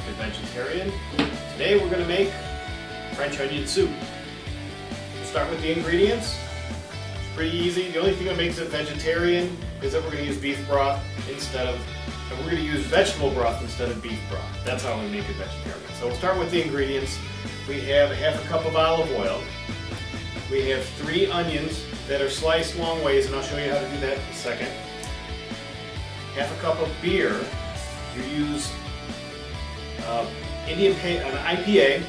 to Vegetarian. Today we're going to make French onion soup. We'll start with the ingredients. It's pretty easy. The only thing that makes it vegetarian is that we're going to use beef broth instead of, and we're going to use vegetable broth instead of beef broth. That's how we make it vegetarian. So we'll start with the ingredients. We have a half a cup of olive oil. We have 3 onions that are sliced long ways, and I'll show you how to do that in a second. Half a cup of beer. You use an IPA,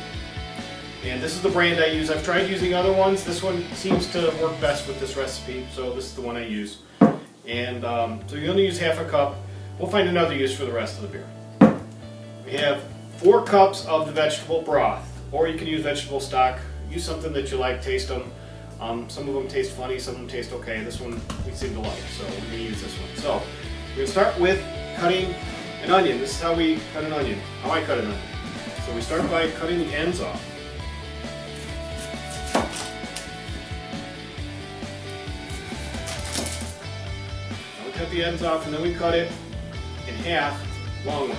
and this is the brand I use. I've tried using other ones. This one seems to work best with this recipe, so this is the one I use. And so you only use half a cup. We'll find another use for the rest of the beer. We have 4 cups of the vegetable broth, or you can use vegetable stock. Use something that you like, taste them. Some of them taste funny, some of them taste okay. This one we seem to like, so we're going to use this one. So we're going to start with cutting an onion. This is how we cut an onion, how I cut an onion. So we start by cutting the ends off. Now we cut the ends off, and then we cut it in half long ways.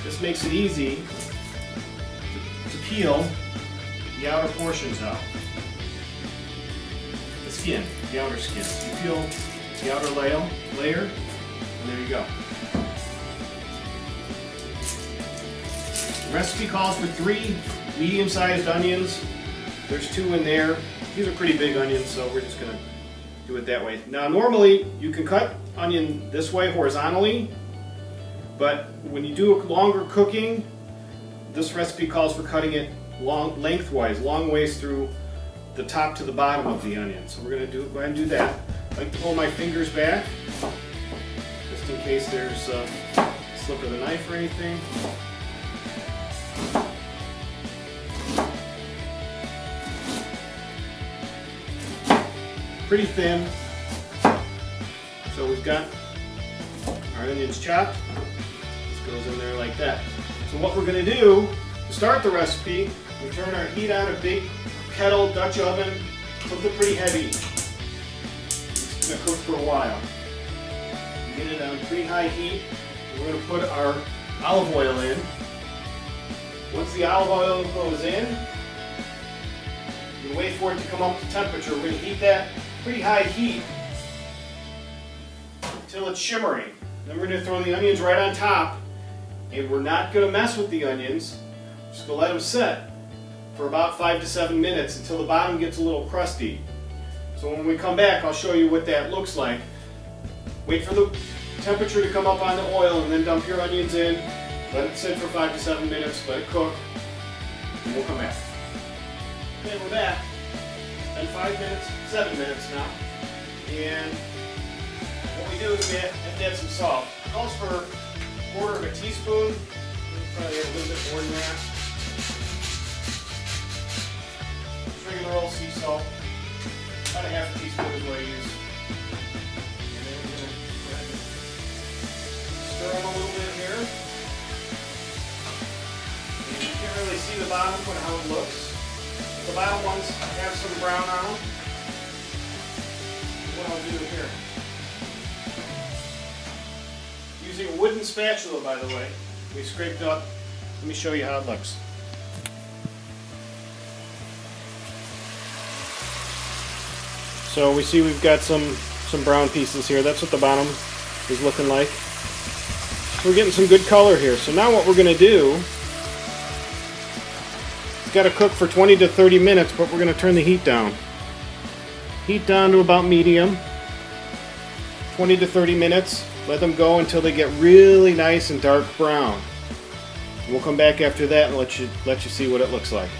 This makes it easy to peel the outer portions out. The skin, the outer skin. So you peel the outer layer, and there you go. The recipe calls for 3 medium-sized onions. There's 2 in there. These are pretty big onions, so we're just going to do it that way. Now, normally you can cut onion this way horizontally, but when you do longer cooking, this recipe calls for cutting it lengthwise, long ways through the top to the bottom of the onion. So we're going to go ahead and do that. I like to pull my fingers back, just in case there's a slip of the knife or anything. Pretty thin. So we've got our onions chopped. This goes in there like that. So what we're going to do to start the recipe, we turn our heat on a big kettle, Dutch oven, something pretty heavy. It's going to cook for a while. We get it on pretty high heat. We're going to put our olive oil in. Once the olive oil goes in, we wait for it to come up to temperature. We're going to heat that pretty high heat until it's shimmering. Then we're going to throw the onions right on top, and we're not going to mess with the onions. We're just going to let them set for about 5 to 7 minutes until the bottom gets a little crusty. So when we come back, I'll show you what that looks like. Wait for the temperature to come up on the oil, and then dump your onions in. Let it sit for 5 to 7 minutes, let it cook, and we'll come back. Okay, we're back. It's been 5 minutes, 7 minutes now. And what we do is we have to add some salt. It calls for 1/4 teaspoon. Probably add a little bit more than that. Just regular old sea salt. About 1/2 teaspoon is what I use. And then we're going to go ahead and stir them a little bit here. And you can't really see the bottom but how it looks. The bottom ones have some brown on them. What I'll do here. Using a wooden spatula, by the way, we scraped up. Let me show you how it looks. So we see we've got some brown pieces here. That's what the bottom is looking like. We're getting some good color here. So now what we're going to do, it's got to cook for 20 to 30 minutes, but we're going to turn the heat down. Heat down to about medium. 20 to 30 minutes. Let them go until they get really nice and dark brown. We'll come back after that and let you see what it looks like.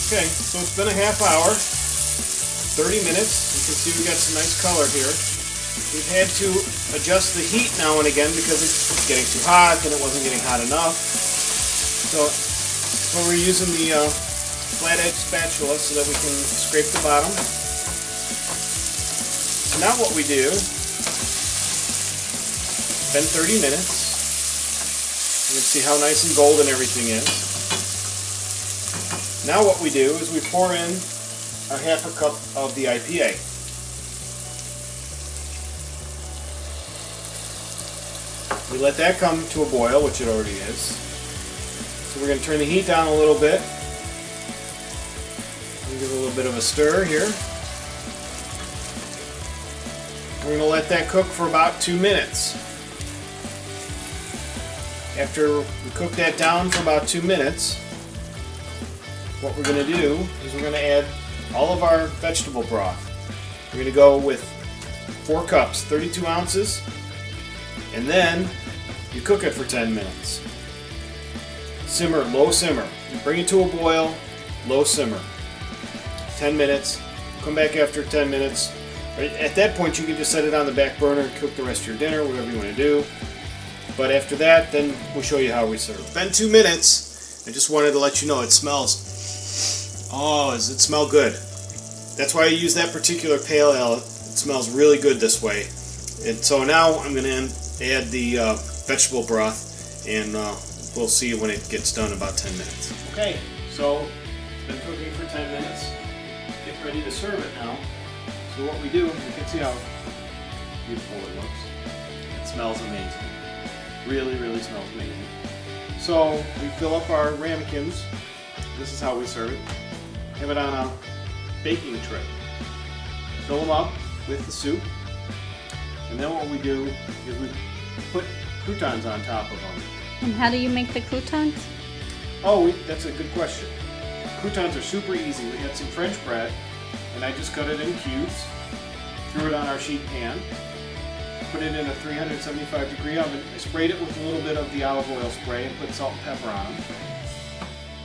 Okay, so it's been a half hour, 30 minutes. You can see we've got some nice color here. We've had to adjust the heat now and again because it's getting too hot and it wasn't getting hot enough. So we're using the flat edge spatula so that we can scrape the bottom. So now what we do, it's been 30 minutes. You can see how nice and golden everything is. Now what we do is we pour in a half a cup of the IPA. We let that come to a boil, which it already is. So we're going to turn the heat down a little bit. Give it a little bit of a stir here. We're going to let that cook for about 2 minutes. After we cook that down for about 2 minutes, what we're going to do is we're going to add all of our vegetable broth. We're going to go with 4 cups, 32 ounces, and then you cook it for 10 minutes. Simmer, low simmer. You bring it to a boil, low simmer. 10 minutes. Come back after 10 minutes. At that point, you can just set it on the back burner and cook the rest of your dinner, whatever you want to do. But after that, then we'll show you how we serve. It's been 2 minutes. I just wanted to let you know it smells. Oh, does it smell good? That's why I use that particular pale ale. It smells really good this way. And so now I'm going to add the vegetable broth, and we'll see when it gets done in about 10 minutes. Okay, so it's been cooking for 10 minutes. Get ready to serve it now. So what we do, you can see how beautiful it looks. It smells amazing. Really, really smells amazing. So we fill up our ramekins. This is how we serve it. Have it on a baking tray. Fill them up with the soup. And then what we do is we put croutons on top of them. And how do you make the croutons? Oh, that's a good question. Croutons are super easy. We had some French bread, and I just cut it in cubes, threw it on our sheet pan, put it in a 375 degree oven. I sprayed it with a little bit of the olive oil spray and put salt and pepper on them.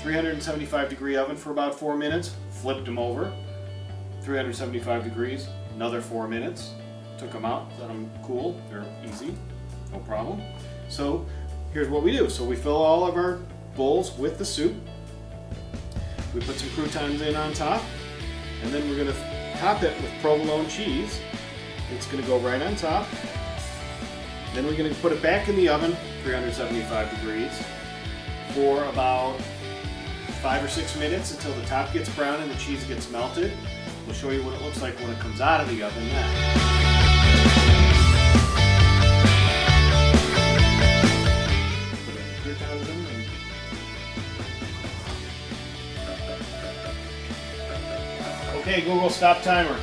375 degree oven for about 4 minutes, flipped them over. 375 degrees, another 4 minutes. Took them out, let them cool. They're easy, no problem. So here's what we do. So we fill all of our bowls with the soup. We put some croutons in on top, and then we're going to top it with provolone cheese. It's going to go right on top. Then we're going to put it back in the oven, 375 degrees, for about 5 or 6 minutes until the top gets brown and the cheese gets melted. We'll show you what it looks like when it comes out of the oven next. Okay, Google, stop timer.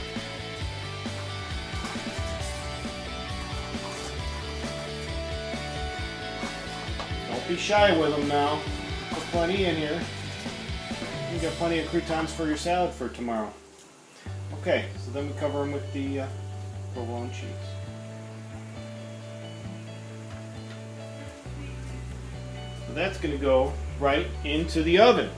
Don't be shy with them now. Put plenty in here. You got plenty of croutons for your salad for tomorrow. Okay, so then we cover them with the provolone cheese. So that's going to go right into the oven.